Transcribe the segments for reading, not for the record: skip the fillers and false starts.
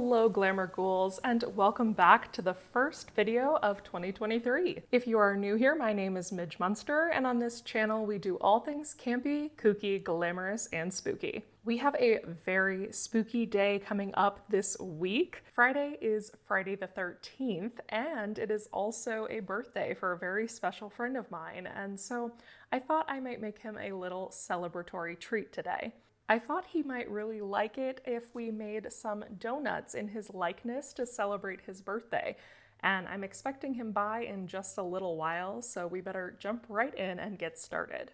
Hello Glamour Ghouls, and welcome back to the first video of 2023. If you are new here, my name is Midge Munster, and on this channel we do all things campy, kooky, glamorous, and spooky. We have a very spooky day coming up this week. Friday is Friday the 13th, and it is also a birthday for a very special friend of mine, and so I thought I might make him a little celebratory treat today. I thought he might really like it if we made some donuts in his likeness to celebrate his birthday, and I'm expecting him by in just a little while, so we better jump right in and get started.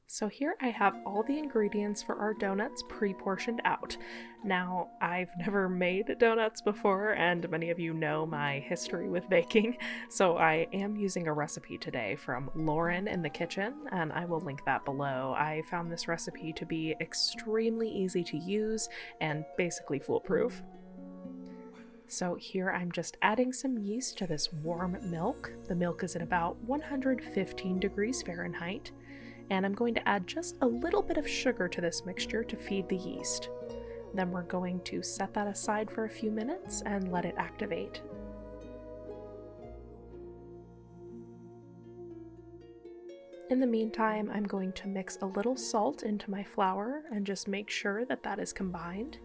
So here I have all the ingredients for our donuts pre-portioned out. Now, I've never made donuts before, and many of you know my history with baking, so I am using a recipe today from Lauren in the kitchen, and I will link that below. I found this recipe to be extremely easy to use and basically foolproof. So here I'm just adding some yeast to this warm milk. The milk is at about 115 degrees Fahrenheit. And I'm going to add just a little bit of sugar to this mixture to feed the yeast. Then we're going to set that aside for a few minutes and let it activate. In the meantime, I'm going to mix a little salt into my flour and just make sure that that is combined.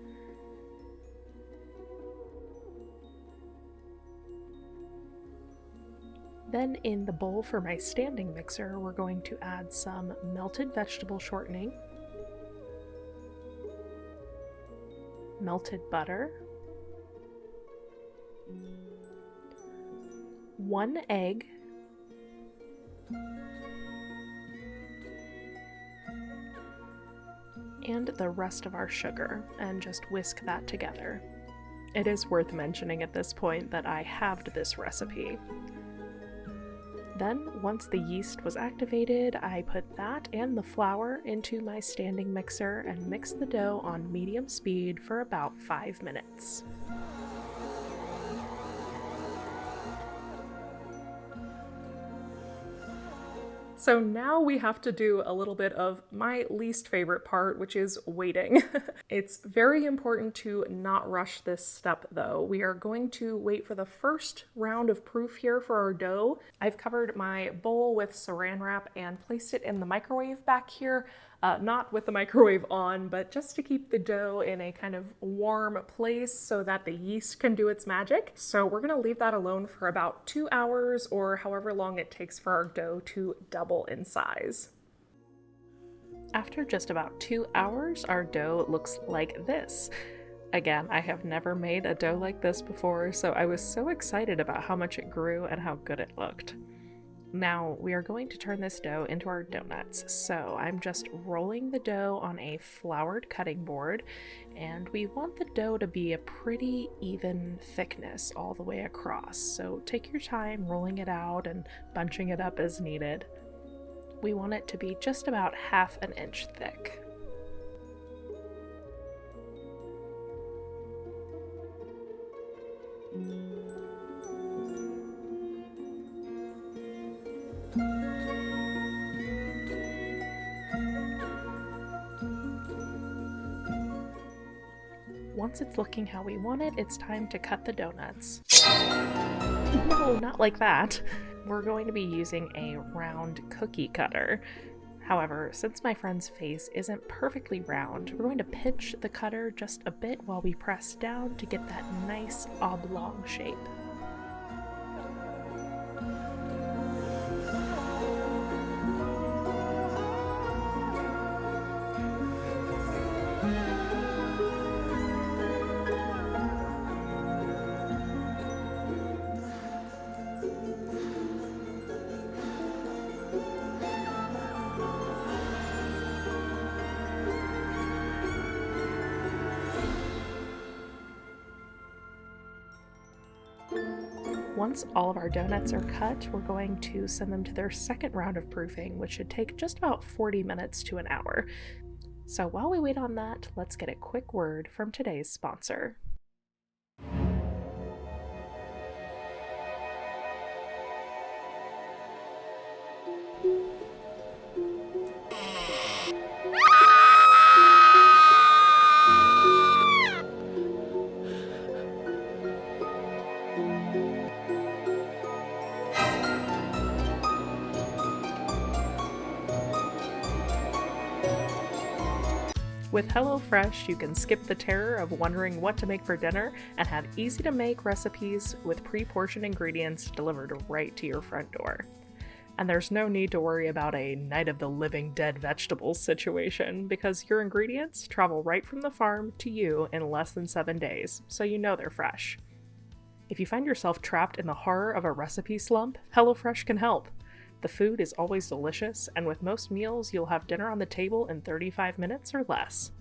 Then in the bowl for my standing mixer, we're going to add some melted vegetable shortening, melted butter, 1 egg, and the rest of our sugar, and just whisk that together. It is worth mentioning at this point that I halved this recipe. Then, once the yeast was activated, I put that and the flour into my standing mixer and mixed the dough on medium speed for about 5 minutes. So now we have to do a little bit of my least favorite part, which is waiting. It's very important to not rush this step though. We are going to wait for the first round of proof here for our dough. I've covered my bowl with saran wrap and placed it in the microwave back here. Not with the microwave on, but just to keep the dough in a kind of warm place so that the yeast can do its magic. So we're gonna leave that alone for about 2 hours or however long it takes for our dough to double in size. After just about 2 hours, our dough looks like this. Again, I have never made a dough like this before, so I was so excited about how much it grew and how good it looked. Now we are going to turn this dough into our donuts, so I'm just rolling the dough on a floured cutting board, and we want the dough to be a pretty even thickness all the way across, so take your time rolling it out and bunching it up as needed. We want it to be just about 1/2 inch thick. Once it's looking how we want it, it's time to cut the donuts. No, not like that. We're going to be using a round cookie cutter. However, since my friend's face isn't perfectly round, we're going to pinch the cutter just a bit while we press down to get that nice oblong shape. Once all of our donuts are cut, we're going to send them to their second round of proofing, which should take just about 40 minutes to an hour. So while we wait on that, let's get a quick word from today's sponsor. With HelloFresh, you can skip the terror of wondering what to make for dinner and have easy-to-make recipes with pre-portioned ingredients delivered right to your front door. And there's no need to worry about a Night of the Living Dead vegetables situation, because your ingredients travel right from the farm to you in less than 7 days, so you know they're fresh. If you find yourself trapped in the horror of a recipe slump, HelloFresh can help. The food is always delicious, and with most meals, you'll have dinner on the table in 35 minutes or less.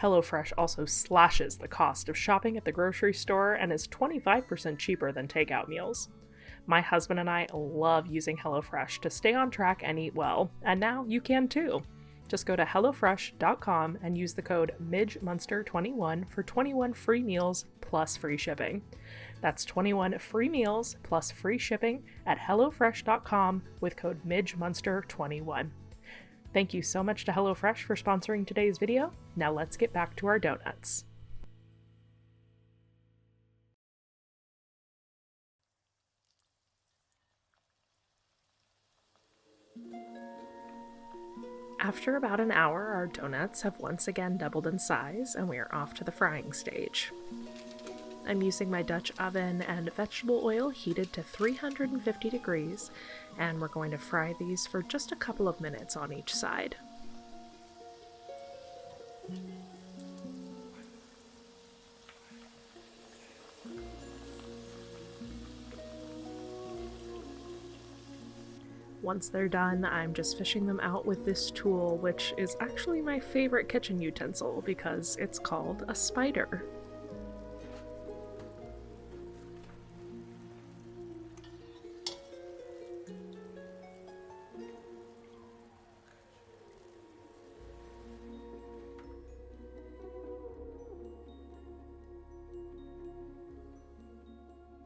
HelloFresh also slashes the cost of shopping at the grocery store and is 25% cheaper than takeout meals. My husband and I love using HelloFresh to stay on track and eat well, and now you can too. Just go to HelloFresh.com and use the code MidgeMunster21 for 21 free meals plus free shipping. That's 21 free meals plus free shipping at HelloFresh.com with code MidgeMunster21. Thank you so much to HelloFresh for sponsoring today's video. Now let's get back to our donuts. After about an hour, our donuts have once again doubled in size, and we are off to the frying stage. I'm using my Dutch oven and vegetable oil heated to 350 degrees, and we're going to fry these for just a couple of minutes on each side. Once they're done, I'm just fishing them out with this tool, which is actually my favorite kitchen utensil because it's called a spider.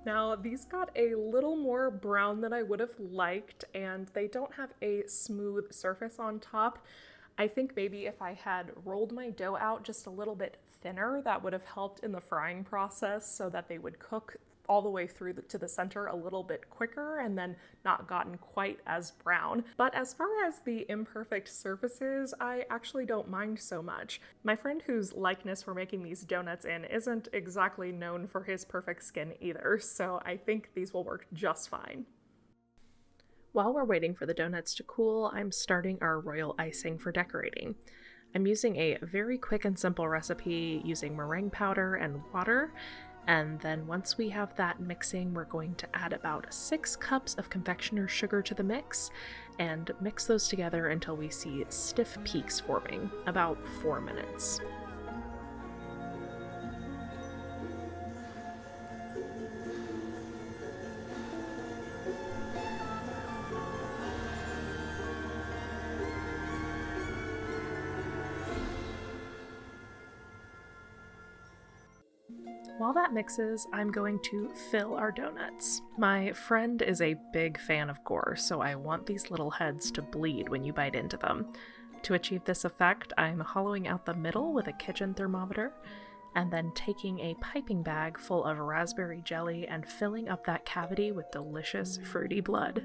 Now, these got a little more brown than I would have liked, and they don't have a smooth surface on top. I think maybe if I had rolled my dough out just a little bit thinner, that would have helped in the frying process so that they would cook all the way through to the center a little bit quicker and then not gotten quite as brown. But as far as the imperfect surfaces, I actually don't mind so much. My friend whose likeness we're making these donuts in isn't exactly known for his perfect skin either, so I think these will work just fine. While we're waiting for the donuts to cool, I'm starting our royal icing for decorating. I'm using a very quick and simple recipe using meringue powder and water. And then once we have that mixing, we're going to add about 6 cups of confectioner's sugar to the mix and mix those together until we see stiff peaks forming, about 4 minutes. While that mixes, I'm going to fill our donuts. My friend is a big fan of gore, so I want these little heads to bleed when you bite into them. To achieve this effect, I'm hollowing out the middle with a kitchen thermometer, and then taking a piping bag full of raspberry jelly and filling up that cavity with delicious fruity blood.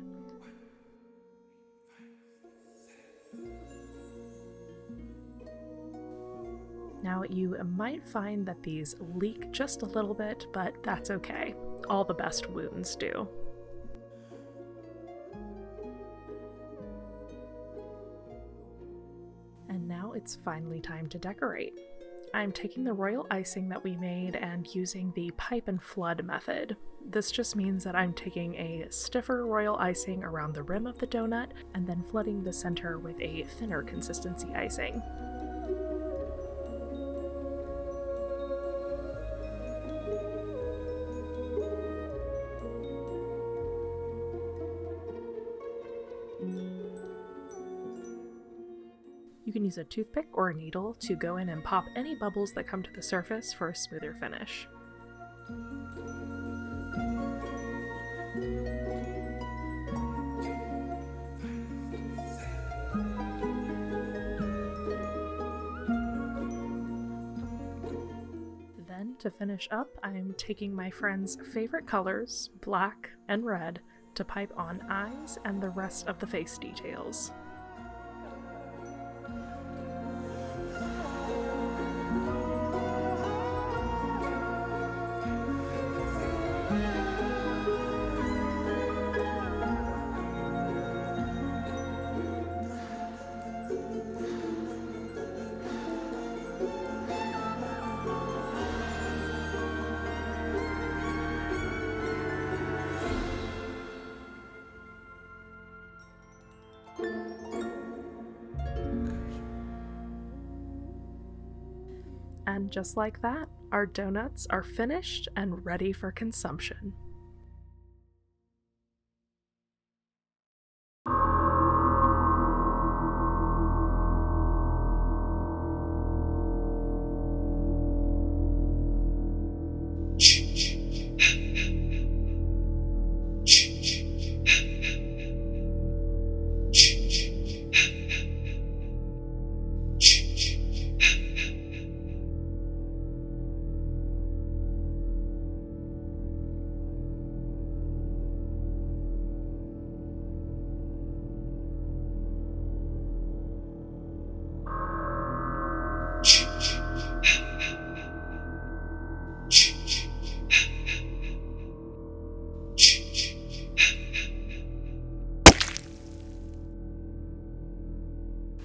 Now, you might find that these leak just a little bit, but that's okay. All the best wounds do. And now it's finally time to decorate. I'm taking the royal icing that we made and using the pipe and flood method. This just means that I'm taking a stiffer royal icing around the rim of the donut and then flooding the center with a thinner consistency icing. You can use a toothpick or a needle to go in and pop any bubbles that come to the surface for a smoother finish. Then, to finish up, I'm taking my friend's favorite colors, black and red, to pipe on eyes and the rest of the face details. And just like that, our donuts are finished and ready for consumption.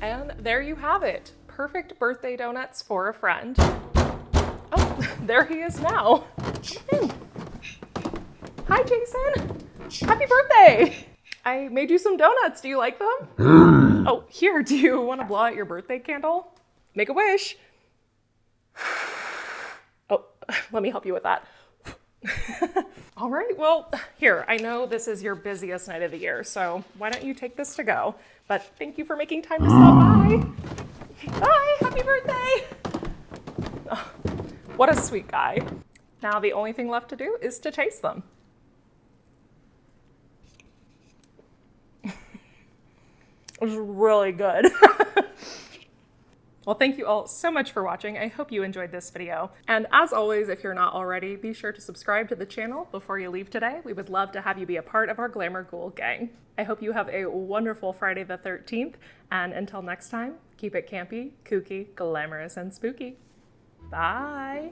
And there you have it. Perfect birthday donuts for a friend. Oh, there he is now. Come in. Hi, Jason. Happy birthday. I made you some donuts. Do you like them? Oh, here, do you want to blow out your birthday candle? Make a wish. Oh, let me help you with that. All right, well, here, I know this is your busiest night of the year, so why don't you take this to go? But thank you for making time to stop by. Bye, happy birthday. Oh, what a sweet guy. Now the only thing left to do is to taste them. It was really good. Well, thank you all so much for watching. I hope you enjoyed this video. And as always, if you're not already, be sure to subscribe to the channel before you leave today. We would love to have you be a part of our Glamour Ghoul gang. I hope you have a wonderful Friday the 13th. And until next time, keep it campy, kooky, glamorous, and spooky. Bye.